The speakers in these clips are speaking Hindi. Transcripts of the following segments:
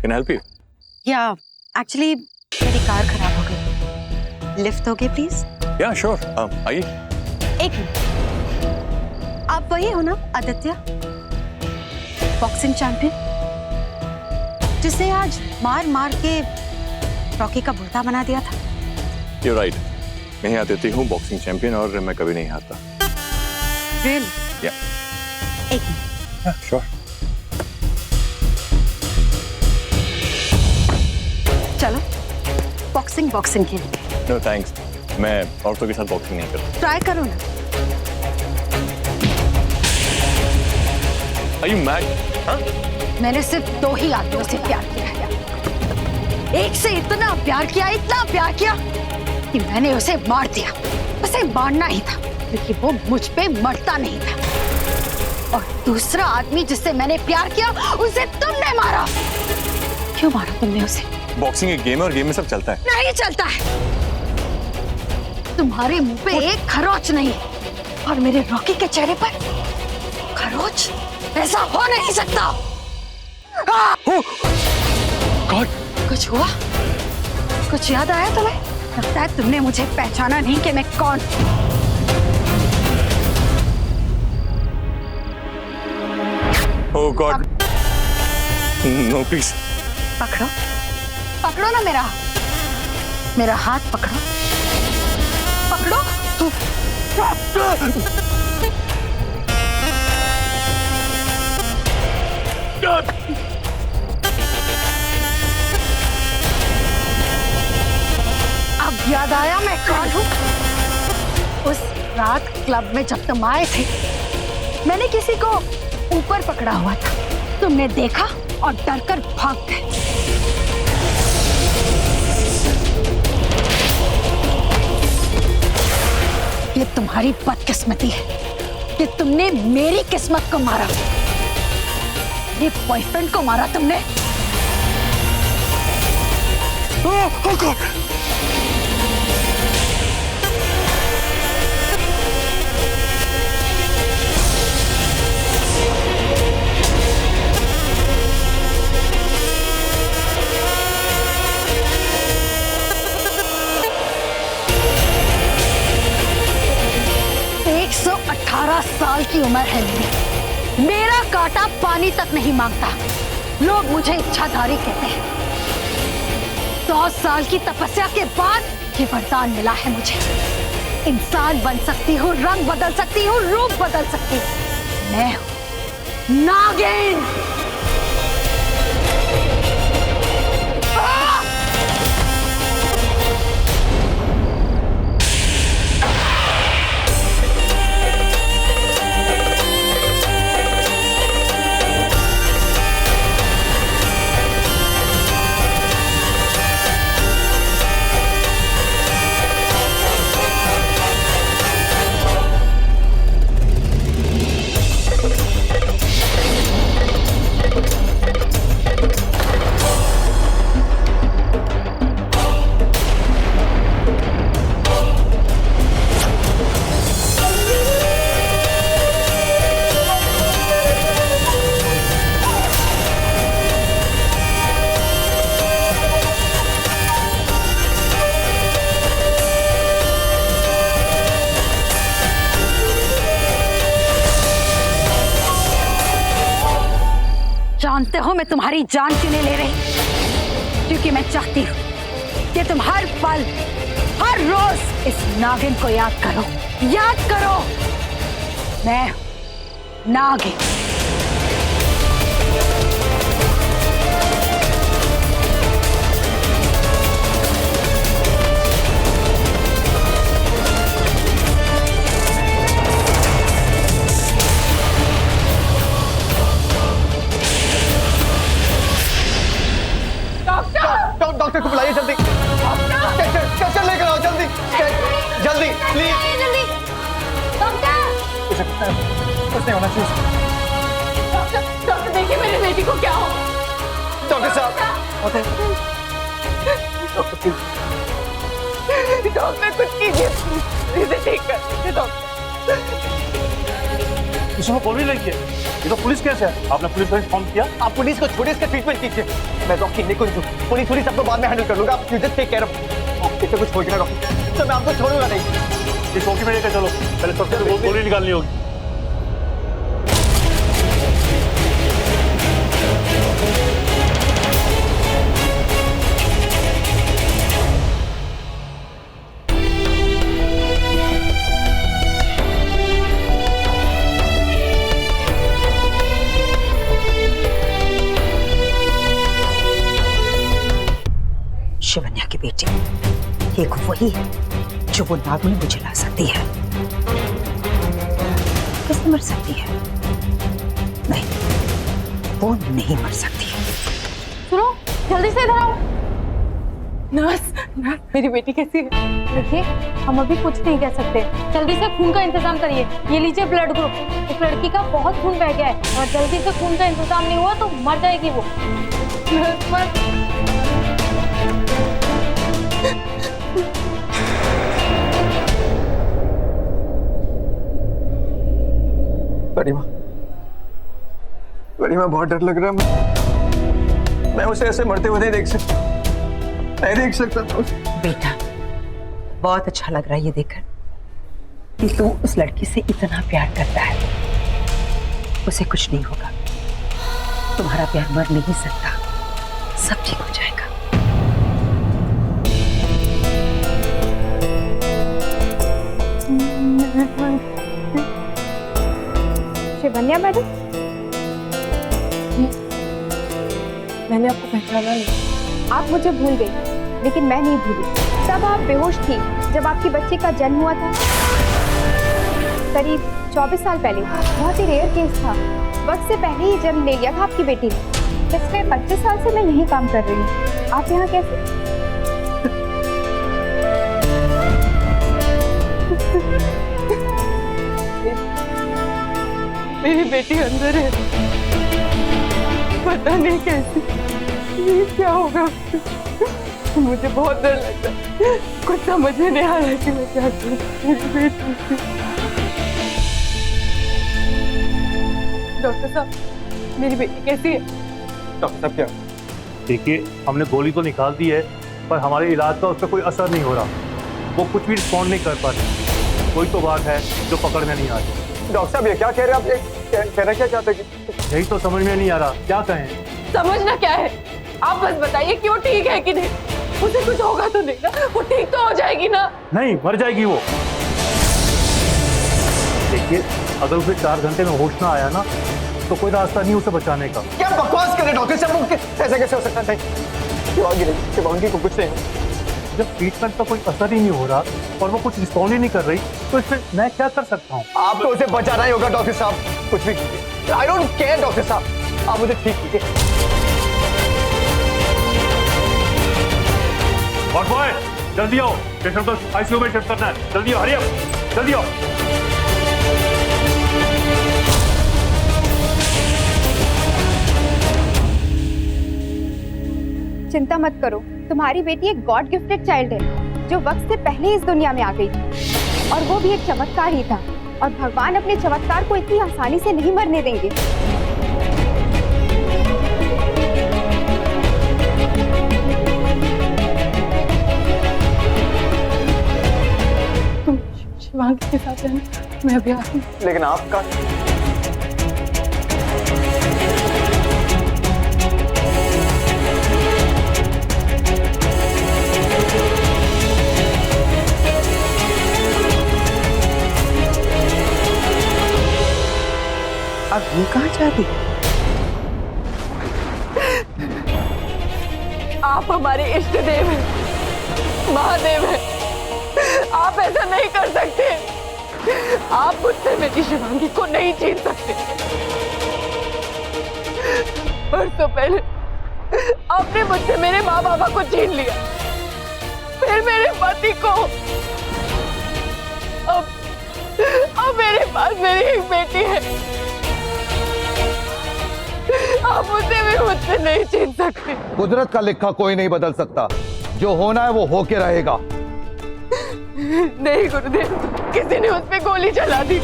Can I help you? या एक्चुअली मेरी कार खराब हो गई, लिफ्ट दोगे प्लीज? Yeah, sure. आइए। एक मिनट, आप वही हो ना आदित्य, बॉक्सिंग चैंपियन, जिसने आज मार मार के रॉकी का बुर्दा बना दिया था? You're right. मैं यहाँ देती हूँ बॉक्सिंग चैंपियन और मैं कभी नहीं हारता। Really? Yeah. एक मिनट, Yeah, sure. चलो बॉक्सिंग के लिए No thanks. मैं औरतों के साथ बॉक्सिंग नहीं करता। ट्राई करो ना। Are you mad? हाँ? मैंने सिर्फ 2 ही आदमियों से प्यार किया है, एक से इतना प्यार किया कि मैंने उसे मार दिया। उसे मारना ही था क्योंकि वो मुझ पे मरता नहीं था। और दूसरा आदमी जिससे मैंने प्यार किया उसे तुमने मारा। क्यों मारा तुमने उसे? बॉक्सिंग एक गेम है और गेम में सब चलता है। नहीं चलता है। तुम्हारे मुंह पे एक खरोच नहीं और मेरे रॉकी के चेहरे पर खरोच, ऐसा हो नहीं सकता। God! कुछ हुआ? कुछ याद आया तुम्हें? लगता है तुमने मुझे पहचाना नहीं कि मैं कौन। Oh God! No, please. पकड़ो, पकड़ो ना मेरा हाथ पकड़ो, पकड़ो। अब याद आया मैं कौन हूँ। उस रात क्लब में जब तुम आए थे, मैंने किसी को ऊपर पकड़ा हुआ था। तुमने देखा और डरकर भाग गए। ये तुम्हारी बदकिस्मती है कि तुमने मेरी किस्मत को मारा। मेरे बॉयफ्रेंड को मारा तुमने। Oh God! एक 118 साल की उम्र है मेरा कांटा पानी तक नहीं मांगता। लोग मुझे इच्छाधारी कहते हैं। 100 साल की तपस्या के बाद ये वरदान मिला है मुझे। इंसान बन सकती हूँ, रंग बदल सकती हूँ, रूप बदल सकती हूँ। मैं हूँ नागिन। जानते हो मैं तुम्हारी जान क्यों नहीं ले रही? क्योंकि मैं चाहती हूँ कि तुम हर पल, हर रोज इस नागिन को याद करो। याद करो, मैं नागिन। डॉक्टर को बुलाइए जल्दी। चल लेकर आओ जल्दी, जल्दी प्लीज। जल्दी डॉक्टर। कुछ नहीं होना चाहिए। डॉक्टर देखिए मेरी बेटी को क्या हो। डॉक्टर साहब, डॉक्टर कुछ कीजिए, इसे ठीक कर डॉक्टर। इसमें बोल ही नहीं है, ये तो पुलिस केस है। आपने पुलिस को इन्फॉर्म किया? आप पुलिस को छोड़िए, इसका ट्रीटमेंट कीजिए। मैं डॉक्टर निकुंज हूँ, पुलिस सबको बाद में हैंडल कर लूंगा। आप जस्ट टेक केयर ऑफ। इससे कुछ हो गया डॉक्टर, तो मैं आपको छोड़ूंगा नहीं। ये चौकी में लेकर चलो, पहले सबसे गोली निकालनी होगी। शिवन्या की बेटी एक वही है जो वो नागमणि मुझे ला सकती है। कैसे मर सकती है? नहीं, वो नहीं मर सकती। सुनो, जल्दी से इधर आओ। नर्स, मेरी बेटी कैसी है? देखिए, हम अभी कुछ नहीं कह सकते। जल्दी से खून का इंतजाम करिए। ये लीजिए ब्लड ग्रुप। इस लड़की का बहुत खून बह गया है और जल्दी से खून का इंतजाम नहीं हुआ तो मर जाएगी वो। बड़ी माँ बहुत डर लग रहा है। मैं उसे ऐसे मरते हुए नहीं देख सकता बेटा, बहुत अच्छा लग रहा है ये देखकर कि तू उस लड़की से इतना प्यार करता है। उसे कुछ नहीं होगा, तुम्हारा प्यार मर नहीं सकता, सब ठीक हो जाएगा। शिवन्या मैडम, मैंने आपको पहचाना नहीं। आप मुझे भूल गई, लेकिन मैं नहीं भूली। तब आप बेहोश थी जब आपकी बच्ची का जन्म हुआ था, करीब 24 साल पहले। बहुत ही रेयर केस था। वक्त से पहले ही जन्म ले लिया था आपकी बेटी ने। पिछले 25 साल से मैं यही काम कर रही हूँ। आप यहाँ कैसे? मेरी बेटी अंदर है, पता नहीं कैसे, ये क्या होगा। मुझे बहुत डर लगता है, कुछ समझ में नहीं आ रहा कि मैं क्या करूं। मेरी बेटी। डॉक्टर साहब, मेरी बेटी कैसी है? डॉक्टर साहब क्या? देखिए, हमने गोली तो निकाल दी है, पर हमारे इलाज का उस पर कोई असर नहीं हो रहा। वो कुछ भी रिस्पॉन्ड नहीं कर पा रही। कोई तो बात है जो पकड़ में नहीं आ रही। डॉक्टर साहब ये क्या कह रहे हैं आप? कहना क्या चाहते हैं? यही तो समझ में नहीं आ रहा, क्या कहें? समझना क्या है? आप बस बताइए कि वो ठीक है कि नहीं। उसे कुछ होगा तो नहीं ना? वो ठीक तो हो जाएगी ना? नहीं, मर जाएगी वो। देखिए, अगर उसे 4 घंटे में होश ना आया ना, तो कोई रास्ता नहीं उसे बचाने का। क्या बकवास कर रहे डॉक्टर साहब? ऐसा कैसे हो सकता है? शिवांगी को कुछ नहीं। जब ट्रीटमेंट का कोई असर ही नहीं हो रहा और वो कुछ रिस्पॉन्ड ही नहीं कर रही, तो इसमें मैं क्या कर सकता हूँ? आपको उसे बचाना ही होगा डॉक्टर साहब। कुछ भी कीजिए। आई डोंट केयर डॉक्टर साहब, आप मुझे ठीक कीजिए। और बॉय, जल्दी आओ, पेशेंट को आईसीयू में शिफ्ट करना है। जल्दी आओ, हरी अप, जल्दी आओ। चिंता मत करो, तुम्हारी बेटी एक गॉड गिफ्टेड चाइल्ड है जो वक्त से पहले इस दुनिया में आ गई थी, और वो भी एक चमत्कार ही था। और भगवान अपने चमत्कार को इतनी आसानी से नहीं मरने देंगे। तुम शिवांगी के साथ रहना, मैं अभी आती हूँ। लेकिन आपका अब ये कहाँ जा रही? आप हमारे इष्ट देव हैं, महादेव हैं। आप ऐसा नहीं कर सकते। आप मुझसे मेरी शिवांगी को नहीं छीन सकते। बरसों पहले आपने मुझसे मेरे माँ बाबा को छीन लिया, फिर मेरे पति को। अब मेरे पास मेरी एक बेटी है। आप उसे भी मुझसे नहीं छीन सकते। कुदरत का लिखा कोई नहीं बदल सकता। जो होना है वो होके रहेगा। नहीं गुरुदेव, किसी ने उस पे गोली चला दी।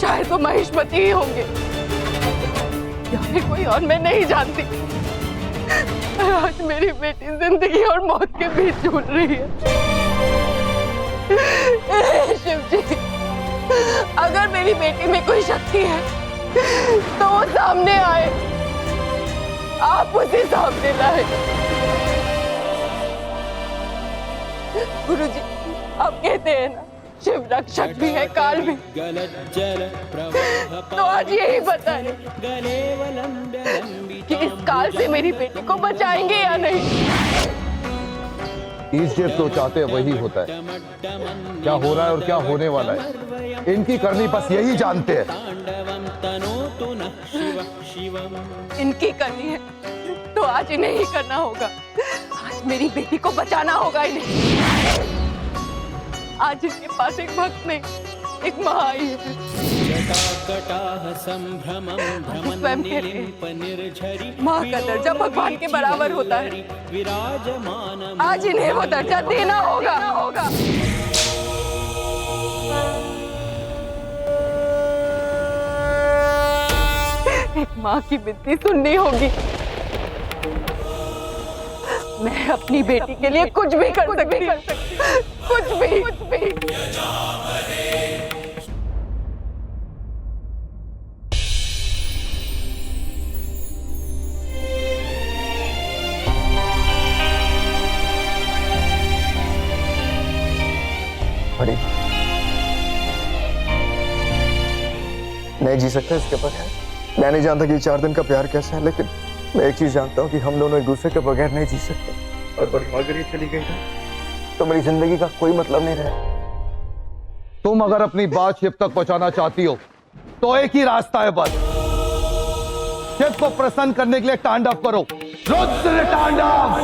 शायद वो महेशमती ही होंगे या फिर कोई और, मैं नहीं जानती। आज मेरी बेटी जिंदगी और मौत के बीच झूल रही है। शिव जी, अगर मेरी बेटी में कोई शक्ति है तो वो सामने आए, आप उसे सामने लाए। गुरुजी, आप कहते हैं ना, शिव रक्षक भी है, काल भी। तो आज यही बताएं कि इस काल से मेरी बेटी को बचाएंगे या नहीं। ईश्वर जो चाहते हैं वही होता है। क्या हो रहा है और क्या होने वाला है इनकी करनी बस यही जानते हैं। इनकी करनी है तो आज इन्हें ही करना होगा। आज मेरी बेटी को बचाना होगा इन्हें। आज इनके पास एक भक्त नहीं, एक माँ आई है। स्वयं कहते हैं, माँ का दर्जा भगवान के बराबर होता है। आज इन्हें वो दर्जा देना होगा। एक माँ की विनती सुननी होगी। मैं अपनी बेटी के लिए कुछ भी कर सकती, कुछ भी। बड़ी नहीं जी सकता इसके बगैर। मैं नहीं जानता कि 4 दिन का प्यार कैसा है, लेकिन मैं एक चीज जानता हूँ कि हम दोनों एक दूसरे के बगैर नहीं जी सकते। और बड़ी अगर ये चली गई ना तो मेरी जिंदगी का कोई मतलब नहीं रहा। तुम अगर अपनी बात शिव तक पहुंचाना चाहती हो तो एक ही रास्ता है बस। शिव को प्रसन्न करने के लिए तांडव करो, रुद्र तांडव।